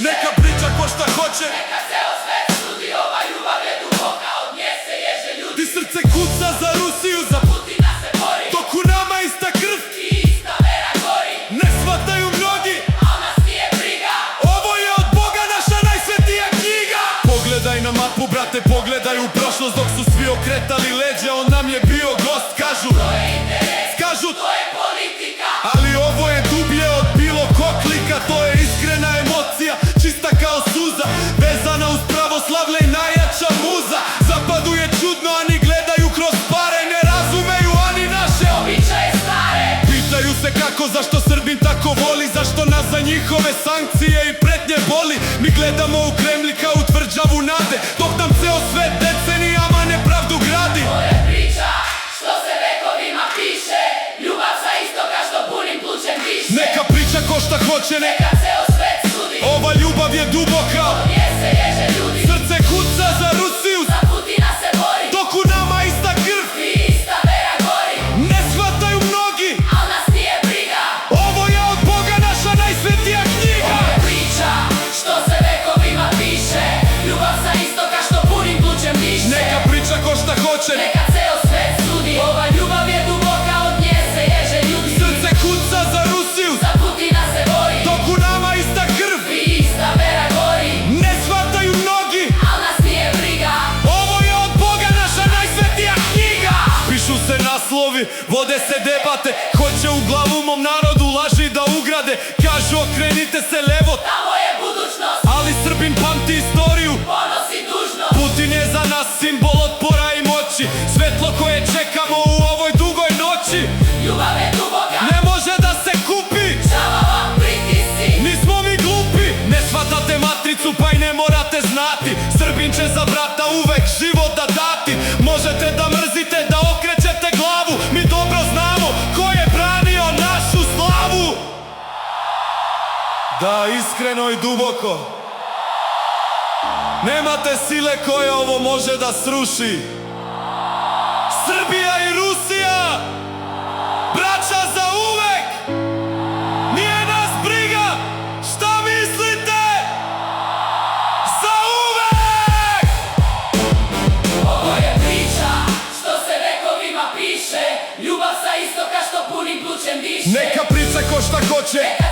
Neka priča ko šta hoće, neka ceo svet sudi, ova ljubav je duboka, od nje se ježe ljudi. ti srce kuca za Rusiju, za Putina se bori, dok u nama ista krv, i ista vera gori, ne shvataju mnogi, a nas nije briga. ovo je od Boga naša najsvetija knjiga. Pogledaj na mapu, brate, pogledaj u prošlost, dok su svi okretali leđa, on nam je bio gost. Kažu, To je interes, kažu, to je politika, ali ovo je dublje od bilo kog klika. To je iskrena emocija, čista kao suza, vezana uz pravoslavlje i najjača muza. Zapadu je čudno, ani gledaju kroz pare, ne razumeju ani naše običaje stare. Pitaju se kako, zašto Srbin tako voli, zašto nas za njihove sankcije i pretnje boli. Mi gledamo u Kremlj kao u tvrđavu nade, dok nam ceo svet decenijama nepravdu gradi. To je priča što se vekovima piše, ljubav sa istoka što punim plućem diše. Neka priča ko šta hoće, Neka ceo svet sudi, ova ljubav je duboka, od nje se ježe ljudi. srce kuca za Rusiju, Za Putina se bori, dok u nama ista krv, i ista vera gori, ne shvataju mnogi, a nas nije briga. ovo je od Boga naša najsvetija knjiga. To je priča što se vekovima piše, ljubav sa istoka što punim plućem diše. Neka priča ko šta hoće, Neka ceo svet sudi, ova ljubav je duboka, od nje se ježe ljudi. srce kuca za Rusiju, Za Putina se bori, dok u nama ista krv, i ista vera gori, ne shvataju mnogi, a nas nije briga. ovo je od Boga naša najsvetija knjiga. Pišu se naslovi, vode se debate, hoće u glavu mom narodu laži da ugrade. Kažu okrenite se levo, Tamo je budućnost, ali Srbin pamti istoriju. ponosi dužnost. Putin je za nas simbol otpora i moći, svetlo koje čekamo u ovoj dugoj noći. Ljubav je duboka, Ne može da se kupi, čava vam pritisci. nismo mi glupi. Ne shvatate matricu pa i ne morate znati, Srbin će za brata uvek život da dati. Možete da mrzite, da okrećete glavu, mi dobro znamo ko je branio našu slavu. Da, iskreno i duboko, nemate sile koja ovo može da sruši. Srbija i Rusija, braća za uvek, nije nas briga, šta mislite? Za uvek! Ovo je priča što se vekovima piše, ljubav sa istoka što punim plućem diše. Neka priča ko šta hoće, Neka